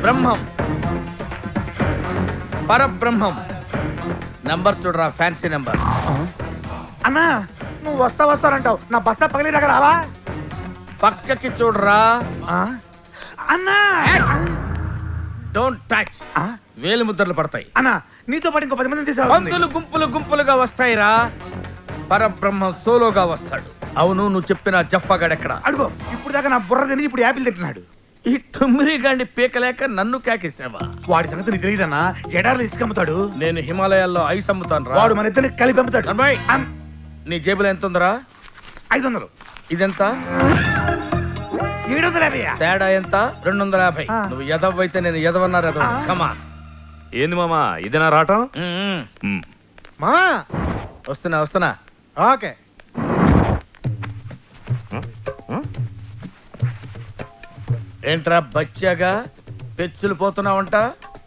బ్రహ్మం పరబ్రహ్మం number చూడరా, fancy number. అన్నా నువ్వు వస్తానంటావు, నా బస్తా పగిలి దగ్గర రావా? పక్కకి చూడరా. అన్నా డోంట్ టచ్. వేలు ముద్రలు పడతాయి. అన్నా నీతో పాటు ఇంకో 10 మందిని తీసుకురా. పందులు గుంపులు గుంపులుగా వస్తాయిరా, పరబ్రహ్మం సోలోగా వస్తాడు. అవును, నువ్వు చెప్పిన జఫాగాడెక్కడ? అడుగో, ఇప్పుడు దాకా నా బుర్ర తిని ఇప్పుడు యాపిల్ తింటున్నాడు. ఈ టుమ్మిరి గాండి పీకలేక నన్ను కేకేసావా? వాడి సంగతి నీకు తెలియదన్నా, ఎడార్లు ఇసుకమ్ముతాడు. నేను హిమాలయాల్లో ఐస్ అమ్ముతాను రా. వాడు మన ఇద్దరిని కలిపి అమ్ముతాడు. నీ జేబులో ఎంత ఉందిరా? 500. ఇదెంత? 750. తేడా ఎంత? 250. నువ్వు ఎదవైతే నేను ఎదవన్నారు ఎదవ. కమా. ఏంది మామా ఇదేనా రావటం? మామా వస్తున్నా. ఓకే. ఏంట్రా బచ్చాగా పెచ్చులు పోతున్నావంట?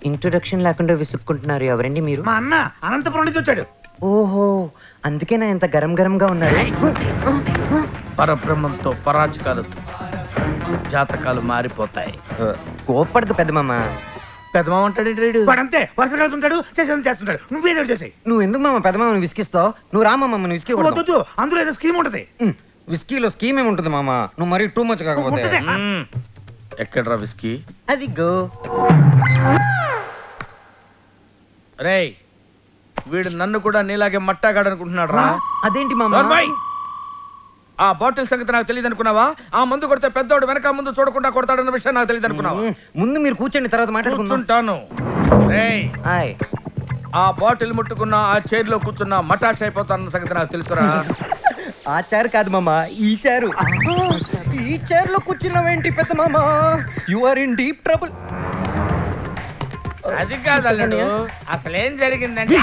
ఇంట్రొడక్షన్ లేకుండా విసుక్కుంటున్నారు. ఎవరండి మీరు? మా అన్న అనంతపురం నుంచి వచ్చాడు. ఓహో, అందుకేనా ఇంత గరం గరంగా ఉన్నారు. పరబ్రహ్మంతో పరాచకాలతో జాతకాలు మారిపోతాయి. కోప్పడదు పెద్ద మామ. పెద్దమామ అంటాడు. వాడంతే వరుస కలుగుతుంటాడు, చేస్తుంటాడు. నువ్వేదో చేసాయి. నువ్వు ఎందుకు మామ పెద్ద మామని విసికిస్తావు? నువ్వు రా మామ, విసికి వద్దు, అందులో ఏదో స్కీమ్ ఉంటది. విస్కీలో స్కీమ్ ఏముంటుంది మామ? నువ్వు మరీ టూ మచ్ కాకపోతే. ఎక్కడ్రా విస్కీ? అది గో. రేయ్, వీడు నన్ను కూడా నీలాగే మట్టాగాడనుకుంటున్నాడు రా. అదేంటి మామ? ఆ బాటిల్ సంగతి నాకు తెలియదు అనుకున్నావా? ఆ మందు కొడితే పెద్దోడు వెనక ముందు చూడకుండా కొడతాడన్న విషయం నాకు తెలియదు అనుకున్నావా? ముందు మీరు కూర్చోండి, తర్వాత మాట్లాడుకుంటాను. ఆ బాటిల్ ముట్టుకున్నా, ఆ చైర్ లో కూర్చున్నా మటాష్ అయిపోతానన్న సంగతి నాకు తెలుసురా. ఆ చైర్ కాదు మామ, ఈ చైర్. ఈ చైర్ లో కూర్చున్నావేంటి పెద్ద మామ? You are in deep trouble. అది కాదు అల్లుడు, అసలేం జరిగిందంటే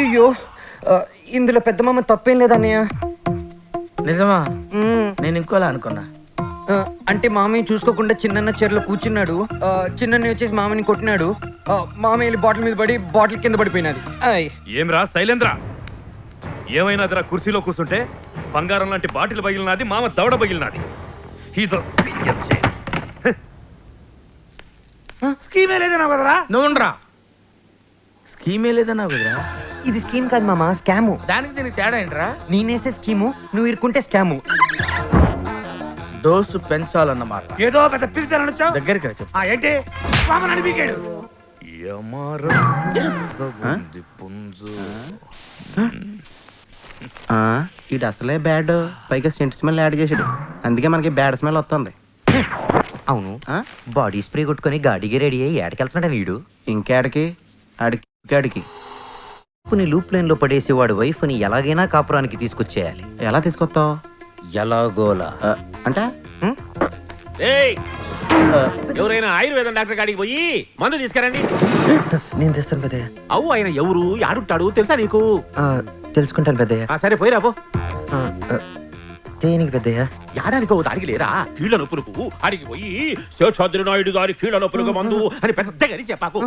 అయ్యో, ఇందులో పెద్ద మామ తప్పేం లేదన్నయ్య. నిజమా? నేను ఇంకోలా అనుకున్నా. అంటే మామయ్య చూసుకోకుండా చిన్న చీరలో కూర్చున్నాడు. చిన్న వచ్చేసి మామని కొట్టినాడు. మామయ్య వెళ్ళి బాటిల్ మీద పడి బాటిల్ కింద పడిపోయినది. ఏమ్రా శైలేంద్ర, ఏమైనాదిరా? కుర్చీలో కూర్చుంటే బంగారం లాంటి బాటిల్ పగిలినది, మామ దవడ పగిలినది. స్కీమే లేదన్నా కదరా? నువ్వుండ్రా. స్కీమే లేదన్నా కదరా? ఇది స్కీమ్ కాదు మామ, స్కాము. దానికి దీనికి తేడా ఏంట్రా? నేనేస్తే స్కీము, నువ్వు ఇరుకుంటే స్కాము. డోసు పెంచాలన్నమాట. ఏదో పెద్ద పిలిచారని వచ్చావు. దగ్గరికి రా. ఏంటి వామనాన్ని పీకాడు? ఇది అసలే బ్యాడ్, పైగా సెంట్ స్మెల్ యాడ్ చేసాడు, అందుకే మనకి బ్యాడ్ స్మెల్ వస్తుంది. అవును, బాడీ స్ప్రే కొట్టుకొని గాడికి రెడీ అయ్యి ఏడకెళ్తున్నాడు వీడు. ఇంకేడికి? అడికి నీ లూప్ లైన్ లో పడేసి వాడు వైఫ్ ని ఎలాగైనా కాపురానికి తీసుకొచ్చేయాలి. ఎలా తీసుకొస్తావు? ఎలాగోలా అంటే ఎవరైనా ఆయుర్వేదం డాక్టర్ కాడికి పోయి మందు తీసుకురండి. నేను తెస్తాను పెద్దయ్య. అవు ఆయన ఎవరు, యాడుంటాడు తెలుసా నీకు? తెలుసుకుంటాను పెద్దయ్య. సరే పోయిరా పో. దేనికి పెద్దయ్య? యాడానికో దానికి లేరా కీళ్ళ నొప్పులకు అడిగి పోయి శేషాద్రి నాయుడు గారి కీళ్ళ నొప్పులకు మందు అని పెద్దగా చెప్పాకు.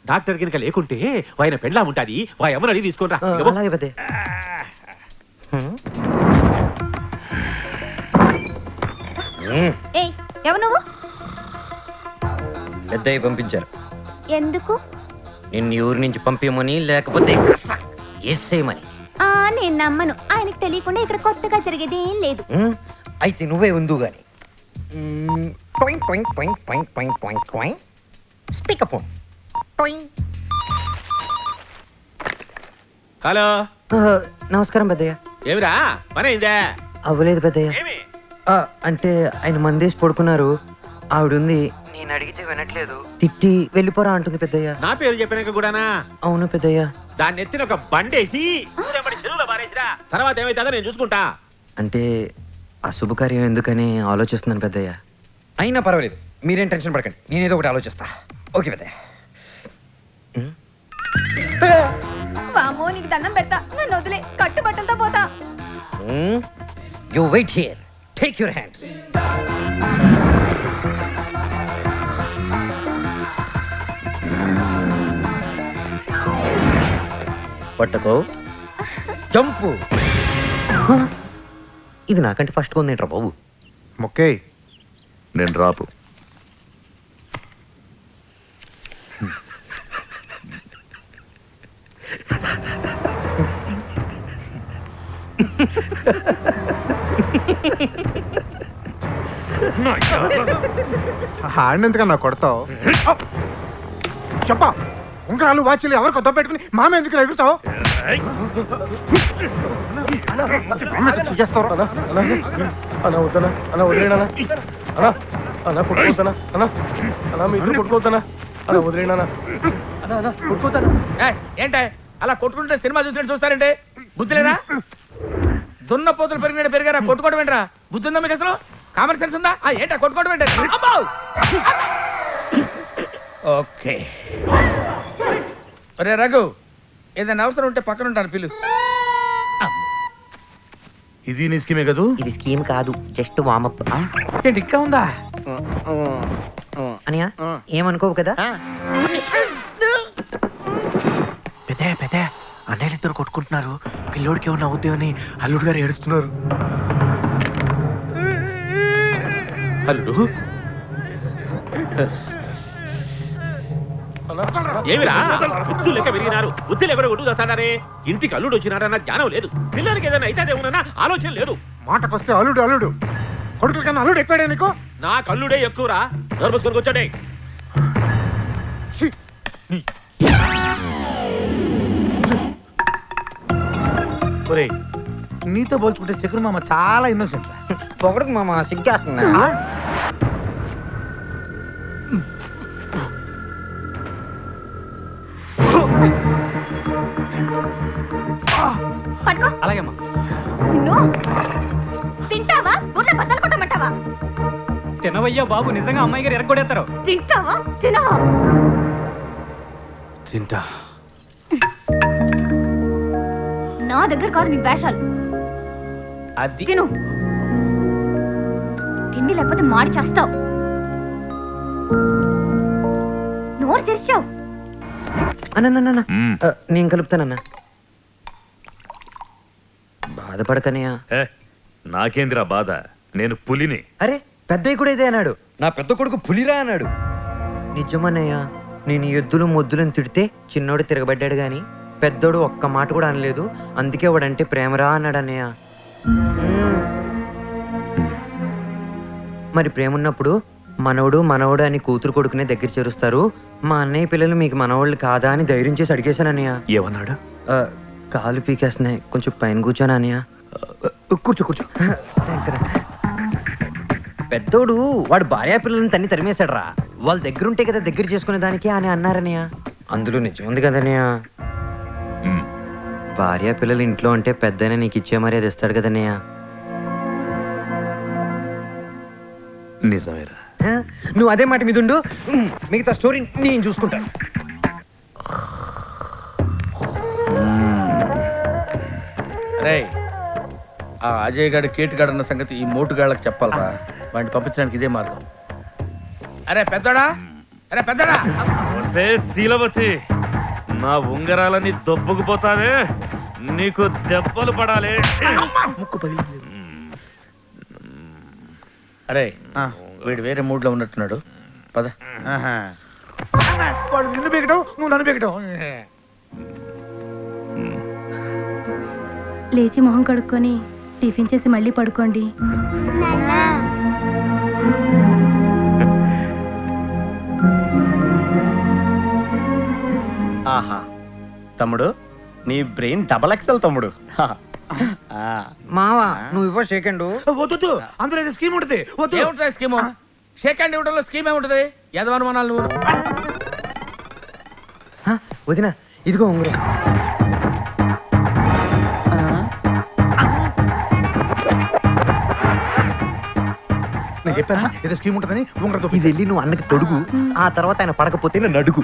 డాక్టర్ కింద లేకుంటే ఆయన పెండ్లా ఉంటాది, వాయమ్మని అడిగి తీసుకుంటా. అలాగే పెద్దయ్య. ఎవరు నువ్వు? పెద్దయ్య పంపించారు. ఎందుకు? నిన్ను ఊరి నుంచి పంపించమని, లేకపోతే వేసేయమని. నేను నమ్మను. ఆయనకు తెలియకుండా ఇక్కడ కొత్తగా జరిగేది ఏం లేదు. అయితే నువ్వే ఉందు గాని. Speaker phone. హలో, నమస్కారం పెద్దయ్య. ఏమిరా పని అయిందా? అవ్వలేదు పెద్దయ్య. అంటే ఆయన మందేసి పడుకున్నారు. ఆవిడుంది, నేను అడిగితే వినట్లేదు, తిట్టి వెళ్ళిపోరా అంటుంది పెద్దయ్య. నా పేరు చెప్పినాక కూడానా? అవును పెద్దయ్య. దాన్ని ఎత్తిన ఒక బండేసి తర్వాత ఏమైతుందో నేను చూసుకుంటా. అంటే అశుభకార్యం ఎందుకని ఆలోచిస్తున్నాను పెద్దయ్య. అయినా పర్వాలేదు, మీరేం టెన్షన్ పడకండి, నేనేదో ఒకటి ఆలోచిస్తా. ఓకే పెద్దయ్య. వామో, నీకు దండం పెడతా, నన్ను వదిలే, కట్టుబట్టలతో పోతా. You wait here, take your hands. పట్టుకో జంపు. ఇది నాకంటే ఫస్ట్ ఉందేంట్రా బాబు. మొక్కే నేను రాపు. హాండ్ ఎందుకన్నా కొడతావు? చెప్పా ఉంగరాలు వాచ్లు ఎవరు కొత్త పెట్టుకుని మామ ఎందుకు ఎగురుతావు? చేస్తావు అన్న వద్దనా అన్న వదిలేనా అన్న అన్న కొట్టుకోతానా అన్న మీ ఇద్దరు కొట్టుకోతానా అన్న వదిలేనా అన్న అన్న కొట్టుకోతానా? ఏంటే అలా కొట్టుకుంటే సినిమా చూసినట్టు చూస్తారంటే బుద్ధి లేదా? దున్న పోతులు పెరిగినట్టు పెరిగారా కొట్టుకోవడం ఏంట్రా? బుద్ధి ఉందా మీకు అసలు? కామన్ సెన్స్ ఉందా? ఏంటా కొట్టుకోవడం ఏంటే? ఓకే ఒరే రఘు, ఏదైనా అవసరం ఉంటే పక్కన ఉంటాను, పిలు. ఇది నీ స్కీమే కదూ? ఇది స్కీమ్ కాదు, జస్ట్ వామప్. ఏంటి ఇంకా ఉందా? అనియా ఏమనుకోవు కదా? పెద్ద పెద్ద అన్నయ్యలు ఇద్దరు కొట్టుకుంటున్నారు. పిల్లోడికి ఏమన్నా అవుతాయని అల్లుడు గారు ఏడుస్తున్నారు. అల్లుడు ఏమిరా బుద్ధులు లెక్క పెరిగినారు? బుద్ధి లేకుండా కొట్టు చేస్తాడారే? ఇంటికి అల్లుడు వచ్చినాడన్న జ్ఞానం లేదు. పిల్లలకి ఏదైనా అయితే ఆలోచన లేదు. మాటకొస్తే అల్లుడు అల్లుడు కొడుకుల కన్నా అల్లుడు ఎక్కువడే నీకు? నా కల్లుడే ఎక్కువరా. నర్మస్కొని వచ్చాడే. ఒరే నీతో పోల్చుకుంటే శకురు మామ చాలా ఇన్నోసెంట్. పొగడకు మామ, సిగ్గేస్తున్నా. పట్టుకో. అలాగేమ్మా. నిన్ను తింటావా బుర్ర బద్దలు కొట్టమంటావా? తినవయ్యా బాబు, నిజంగా అమ్మాయి గారు ఎరగొడేస్తారు. తింటావా తినవా? తింటా. నా దగ్గర కాదు నీ వేషాలు. అది తిను. తిండి లేకపోతే మాడి చేస్తావు. నోరు తెరిచావు. అన్న నేను కలుపుతానన్నా. బాధపడకనయ్యా. నాకేందిరా బాధ? నేను పులిని. అరే పెద్దయ్య కూడా ఇదే అన్నాడు. నా పెద్ద కొడుకు పులిరా అన్నాడు. నిజమన్నయ్యా, నేను ఎద్దులు మొద్దులను తిడితే చిన్నోడు తిరగబడ్డాడు గాని పెద్దోడు ఒక్క మాట కూడా అనలేదు. అందుకే వాడంటే ప్రేమరా అన్నాడు అన్నయ్య. మరి ప్రేమ ఉన్నప్పుడు మనవడు మనవడు అని కూతురు కొడుకునే దగ్గర చేరుస్తారు. మా అన్నయ్య పిల్లలు మీకు మనవాళ్ళు కాదా అని ధైర్యం చేసి అడిగేశాను అన్నయ్య. ఏమన్నాడు? కాలు పీకేస్తున్నాయి, కొంచెం పైన కూర్చోను అన్నయ్య. కూర్చో కూర్చో. థ్యాంక్స్ రా. పెద్దోడు వాడు భార్యా పిల్లల్ని తన్ని తరిమేశాడు రా. వాళ్ళ దగ్గర ఉంటే కదా దగ్గర చేసుకునే దానికి అని అన్నారనయ్య. అందులో నిజం ఉంది కదన్నయ్య. భార్యా పిల్లలు ఇంట్లో ఉంటే పెద్దనే నీకు ఇచ్చే మర్యాద ఇస్తాడు కదన్నయ్య. నిజమేరా. నువ్వు అదే మాట మీద ఉండు, మిగతా స్టోరీ నేను చూసుకుంటాను. రే ఆ అజయ్ గారి కేటుగాడు అన్న సంగతి ఈ మోటుగాళ్ళకి చెప్పాలరా. వాడిని పంపించడానికి ఇదే మార్గం. అరే పెద్దోడా, అరే పెద్దోడా. శీలవతి, నా ఉంగరాలని దొబ్బకుపోతానే, నీకు దెబ్బలు పడాలి. ముక్కు పగిలింది. అరే వీడు వేరే మూడ్ లో ఉన్నట్టున్నాడు. పద. వాడు నిన్ను బీగటం, నువ్వు నన్ను బీగటం. లేచి మొహం కడుక్కొని టిఫిన్ చేసి మళ్ళీ పడుకోండి. ఆహా తమ్ముడు, నీ బ్రెయిన్ డబల్ ఎక్సెల్ తమ్ముడు. మావా నువ్వు ఇవ్వ సెకండ్. వద్దు, అందులో ఏదో స్కీమ్ ఉంటుంది. వద్దు. ఏముంటుంది స్కీము? షేక్ హ్యాండ్ ఇవ్వడంలో స్కీమ్ ఏముంటది? యదవనుమానాలు నువ్వు. వదినా ఇదిగో ఉంగరం. నేను చెప్పాను ఏదో స్కీమ్ ఉంటుందని. ఉంగరంతో ఇది వెళ్ళి నువ్వు అన్నకి తొడుగు, ఆ తర్వాత ఆయన పడకపోతే నన్ను అడుగు.